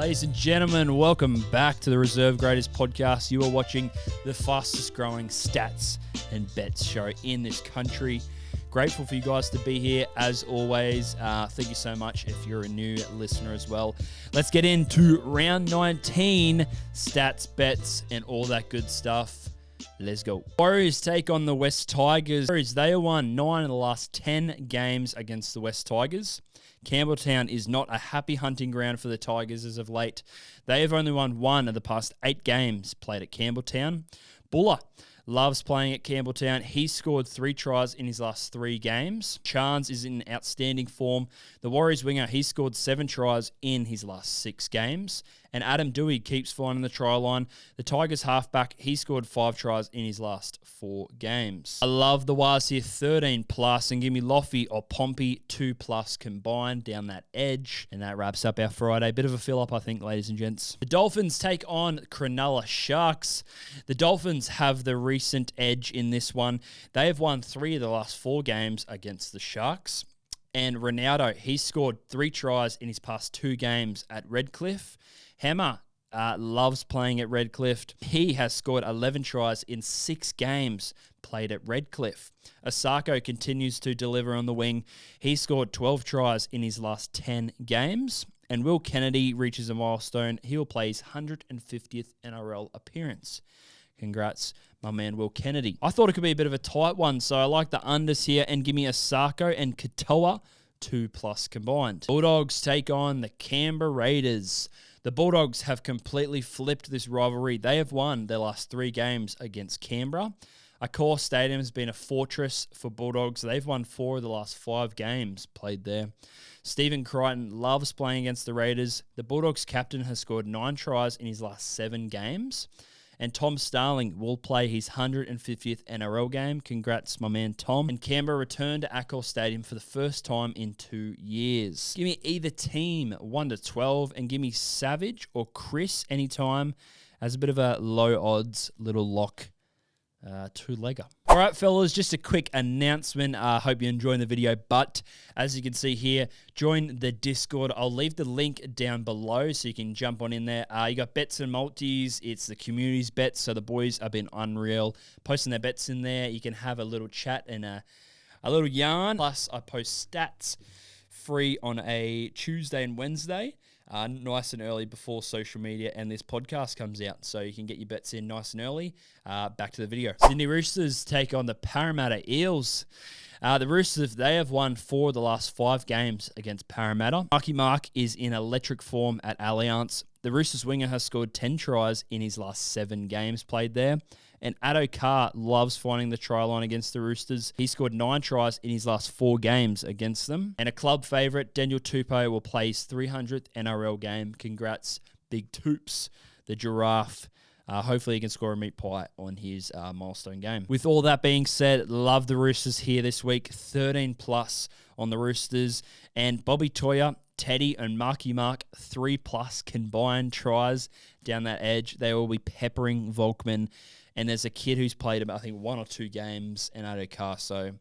Ladies and gentlemen, welcome back to the Reserve Graders podcast. You are watching the fastest growing stats and bets show in this country. Grateful for you guys to be here as always. Thank you so much if you're a new listener as well. Let's get into round 19, stats, bets, and all that good stuff. Let's go. Warriors take on the West Tigers. They have won 9 of the last 10 games against the West Tigers. Campbelltown is not a happy hunting ground for the Tigers as of late. They have only won 1 of the past 8 games played at Campbelltown. Buller loves playing at Campbelltown. He scored 3 tries in his last 3 games. Chance is in outstanding form. The Warriors winger, he scored 7 tries in his last 6 games. And Adam Dewey keeps finding the try line. The Tigers halfback, he scored 5 tries in his last 4 games. I love the Wires here, 13 plus, and give me Loffy or Pompey 2 plus combined down that edge. And that wraps up our Friday. Bit of a fill-up, I think, ladies and gents. The Dolphins take on Cronulla Sharks. The Dolphins have the recent edge in this one. They have won 3 of the last 4 games against the Sharks. And Ronaldo, he scored 3 tries in his past 2 games at Redcliffe. Hammer loves playing at Redcliffe. He has scored 11 tries in 6 games played at Redcliffe. Osako continues to deliver on the wing. He scored 12 tries in his last 10 games. And Will Kennedy reaches a milestone. He will play his 150th NRL appearance. Congrats, my man Will Kennedy. I thought it could be a bit of a tight one, so I like the unders here. And give me Osako and Katoa 2 plus combined. Bulldogs take on the Canberra Raiders. The Bulldogs have completely flipped this rivalry. They have won their last 3 games against Canberra. Accor Stadium has been a fortress for Bulldogs. They've won 4 of the last 5 games played there. Stephen Crichton loves playing against the Raiders. The Bulldogs captain has scored 9 tries in his last 7 games. And Tom Starling will play his 150th NRL game. Congrats, my man Tom. And Canberra returned to Accor Stadium for the first time in 2 years. Give me either team 1 to 12 and give me Savage or Chris anytime as a bit of a low odds little lock 2-legger. All right, fellas, just a quick announcement. I hope you're enjoying the video, but as you can see here, join the Discord. I'll leave the link down below so you can jump on in there. You got bets and multis. It's the community's bets, so the boys have been unreal. Posting their bets in there. You can have a little chat and a little yarn. Plus, I post stats free on a Tuesday and Wednesday. Nice and early before social media and this podcast comes out. So you can get your bets in nice and early. Back to the video. Sydney Roosters take on the Parramatta Eels. The Roosters, they have won 4 of the last 5 games against Parramatta. Marky Mark is in electric form at Allianz. The Roosters winger has scored 10 tries in his last 7 games played there. And Addo Carr loves finding the try line against the Roosters. He scored 9 tries in his last 4 games against them. And a club favourite, Daniel Tupou, will play his 300th NRL game. Congrats, Big Toops, the giraffe. Hopefully he can score a meat pie on his milestone game. With all that being said, love the Roosters here this week. 13 plus on the Roosters. And Bobby Toya, Teddy, and Marky Mark, 3 plus combined tries down that edge. They will be peppering Volkman. And there's a kid who's played, I think, 1 or 2 games in Addo Carr, so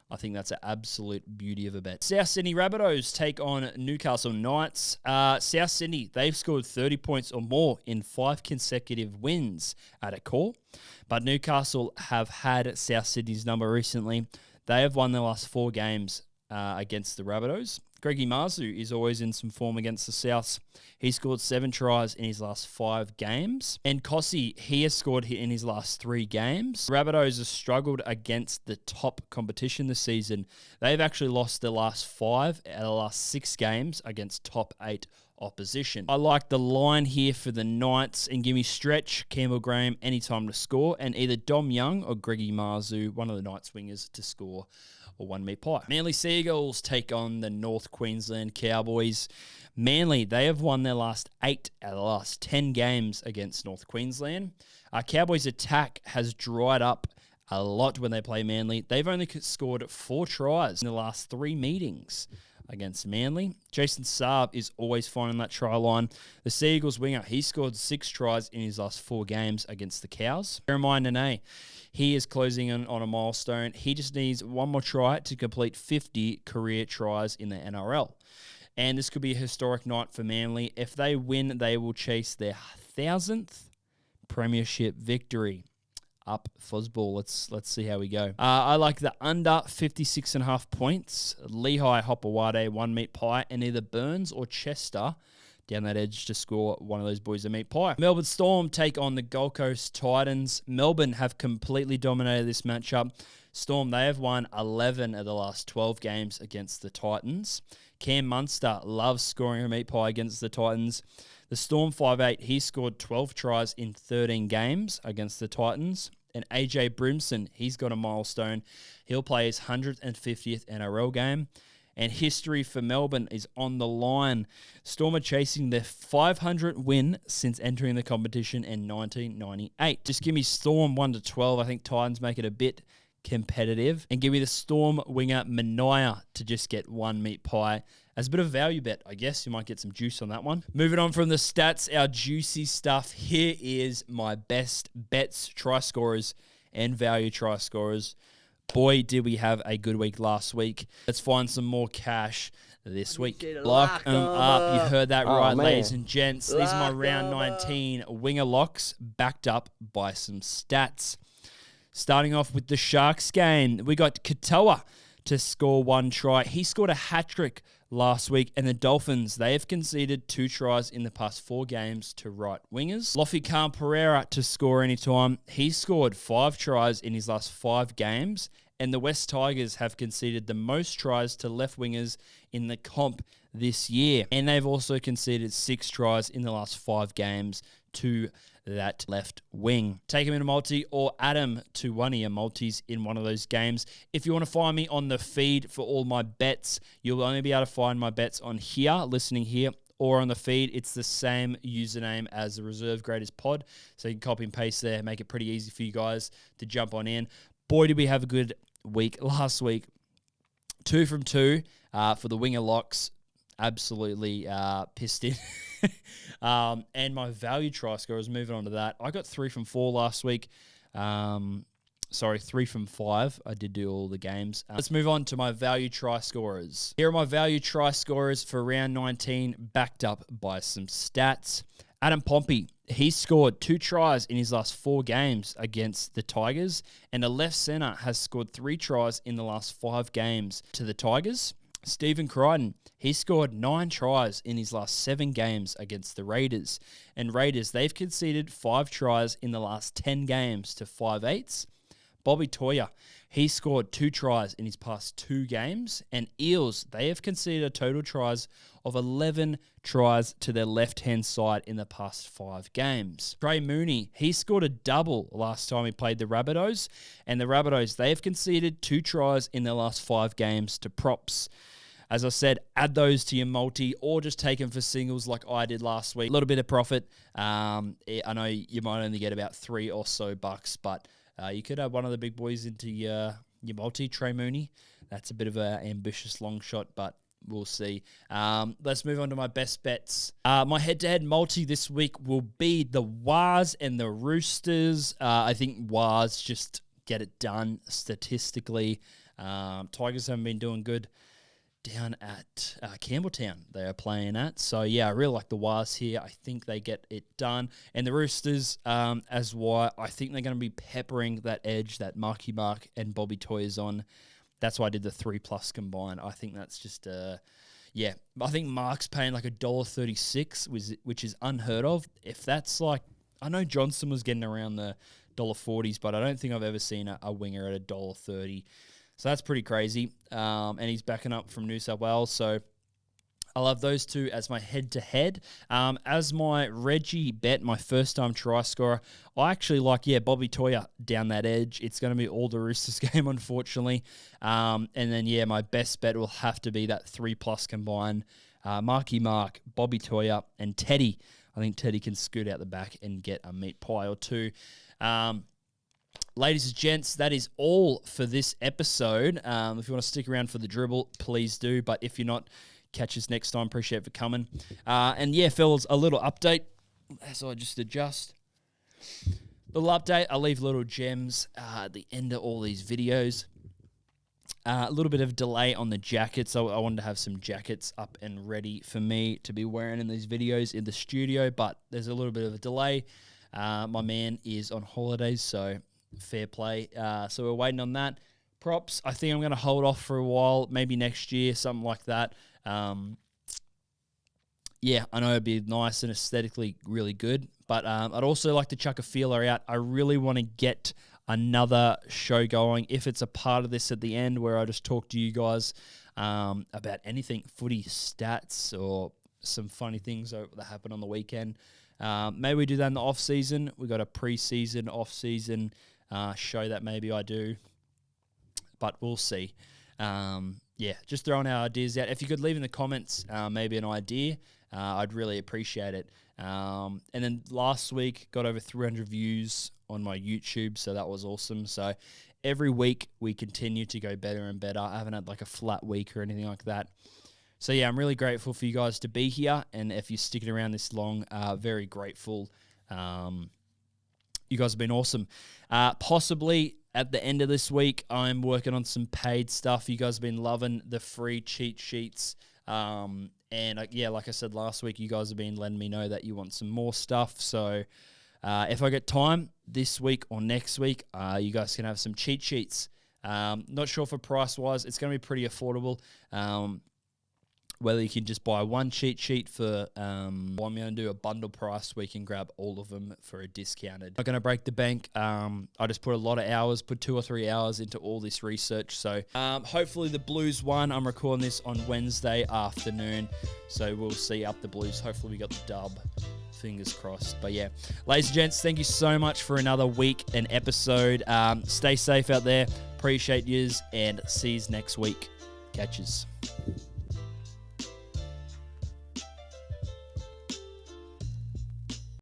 I think that's an absolute beauty of a bet. South Sydney Rabbitohs take on Newcastle Knights. South Sydney, they've scored 30 points or more in 5 consecutive wins at Accor. But Newcastle have had South Sydney's number recently. They have won their last 4 games against the Rabbitohs. Greggy Marzu is always in some form against the Souths. He scored 7 tries in his last 5 games. And Kossi, he has scored in his last 3 games. Rabbitohs have struggled against the top competition this season. They've actually lost their last 5 out of the last 6 games against top 8 opposition. I like the line here for the Knights and give me Stretch, Campbell Graham, anytime to score, and either Dom Young or Greggy Marzu, one of the Knights wingers, to score or 1 meat pie. Manly Seagulls take on the North Queensland Cowboys. Manly, they have won their last 8 out of the last 10 games against North Queensland. Cowboys' attack has dried up a lot when they play Manly. They've only scored 4 tries in the last 3 meetings against Manly. Jason Saab is always finding that try line. The Seagulls winger, he scored 6 tries in his last 4 games against the Cows. Jeremiah Nene, he is closing in on a milestone. He just needs 1 more try to complete 50 career tries in the NRL. And this could be a historic night for Manly. If they win, they will chase their 1,000th premiership victory. Up fuzzball. Let's see how we go. I like the under 56.5 points. Lehigh, Hopewade, 1 meat pie, and either Burns or Chester down that edge to score one of those boys a meat pie. Melbourne Storm take on the Gold Coast Titans. Melbourne have completely dominated this matchup. Storm, they have won 11 of the last 12 games against the Titans. Cam Munster loves scoring a meat pie against the Titans. The Storm 5'8", he scored 12 tries in 13 games against the Titans. And AJ Brimson, he's got a milestone. He'll play his 150th NRL game. And history for Melbourne is on the line. Storm are chasing their 500th win since entering the competition in 1998. Just give me Storm 1-12. I think Titans make it a bit competitive. And give me the Storm winger Mania to just get 1 meat pie. As a bit of a value bet, I guess. You might get some juice on that one. Moving on from the stats, our juicy stuff. Here is my best bets, Tryscorers, and value Tryscorers. Boy, did we have a good week last week. Let's find some more cash this week. Lock them up. You heard that right, ladies and gents. These are my round 19 winger locks, backed up by some stats. Starting off with the Sharks game, we got Katoa to score 1 try. He scored a hat-trick last week, and the Dolphins, they have conceded 2 tries in the past 4 games to right wingers. Lofi Khan Pereira to score anytime. He scored 5 tries in his last 5 games, and the West Tigers have conceded the most tries to left wingers in the comp this year. And they've also conceded 6 tries in the last 5 games to that left wing. Take him in a multi or add him to one of your multis in one of those games. If you want to find me on the feed for all my bets, you'll only be able to find my bets on here, listening here, or on the feed. It's the same username as the Reserve Graders Pod. So you can copy and paste there, make it pretty easy for you guys to jump on in. Boy, did we have a good week last week. 2 from 2 for the winger locks. Absolutely pissed in. And my value try scorers, moving on to that. I got 3 from 4 last week. 3 from 5. I did do all the games. Let's move on to my value try scorers. Here are my value try scorers for round 19, backed up by some stats. Adam Pompey, he scored 2 tries in his last 4 games against the Tigers, and a left centre has scored 3 tries in the last 5 games to the Tigers. Stephen Crichton, he scored 9 tries in his last 7 games against the Raiders. And Raiders, they've conceded 5 tries in the last 10 games to 5'8". Bobby Toya, he scored 2 tries in his past 2 games. And Eels, they have conceded a total tries of 11 tries to their left-hand side in the past 5 games. Trey Mooney, he scored a double last time he played the Rabbitohs. And the Rabbitohs, they have conceded 2 tries in their last 5 games to props. As I said, add those to your multi or just take them for singles like I did last week. A little bit of profit. I know you might only get about $3 or so, but you could have one of the big boys into your multi, Trey Mooney. That's a bit of an ambitious long shot, but we'll see. Let's move on to my best bets. My head-to-head multi this week will be the Wars and the Roosters. I think Wars just get it done statistically. Tigers haven't been doing good down at Campbelltown they are playing at. So, yeah, I really like the Wars here. I think they get it done. And the Roosters, as why I think they're going to be peppering that edge that Marky Mark and Bobby Toy is on. That's why I did the 3+ combined. I think that's just, I think Mark's paying like $1.36, which is unheard of. If that's like, I know Johnson was getting around the $1.40s, but I don't think I've ever seen a winger at $1.30. So that's pretty crazy. And he's backing up from New South Wales. So I'll have those 2 as my head-to-head. As my Reggie bet, my first-time try scorer, I actually like, Bobby Toya down that edge. It's going to be all the Roosters game, unfortunately. And then, my best bet will have to be that 3+ combined. Marky Mark, Bobby Toya, and Teddy. I think Teddy can scoot out the back and get a meat pie or 2. Ladies and gents, that is all for this episode. If you want to stick around for the dribble, please do. But if you're not, catch us next time. Appreciate it for coming. Fellas, a little update as I just adjust. Little update. I'll leave little gems at the end of all these videos. A little bit of delay on the jackets. So I wanted to have some jackets up and ready for me to be wearing in these videos in the studio, but there's a little bit of a delay. My man is on holidays, so fair play. So we're waiting on that. Props, I think I'm going to hold off for a while, maybe next year, something like that. Yeah, I know it'd be nice and aesthetically really good, but I'd also like to chuck a feeler out. I really want to get another show going, if it's a part of this at the end where I just talk to you guys about anything footy stats or some funny things that happen on the weekend. Maybe we do that in the off season. We got a pre-season, off season show that maybe I do, but we'll see. Yeah, just throwing our ideas out. If you could leave in the comments maybe an idea, I'd really appreciate it. And then last week got over 300 views on my YouTube, so that was awesome. So every week we continue to go better and better. I haven't had like a flat week or anything like that. So yeah, I'm really grateful for you guys to be here, and if you're sticking around this long, very grateful. You guys have been awesome. Possibly at the end of this week, I'm working on some paid stuff. You guys have been loving the free cheat sheets. And yeah, like I said last week, you guys have been letting me know that you want some more stuff. So if I get time this week or next week, you guys can have some cheat sheets. Not sure for price-wise. It's going to be pretty affordable. Whether you can just buy one cheat sheet for, I'm going to do a bundle price where you can grab all of them for a discounted. I'm not going to break the bank. I just put a lot of hours, put 2 or 3 hours into all this research. So hopefully the Blues won. I'm recording this on Wednesday afternoon. So we'll see up the Blues. Hopefully we got the dub. Fingers crossed. But yeah, ladies and gents, thank you so much for another week and episode. Stay safe out there. Appreciate yous, and see yous next week. Catches.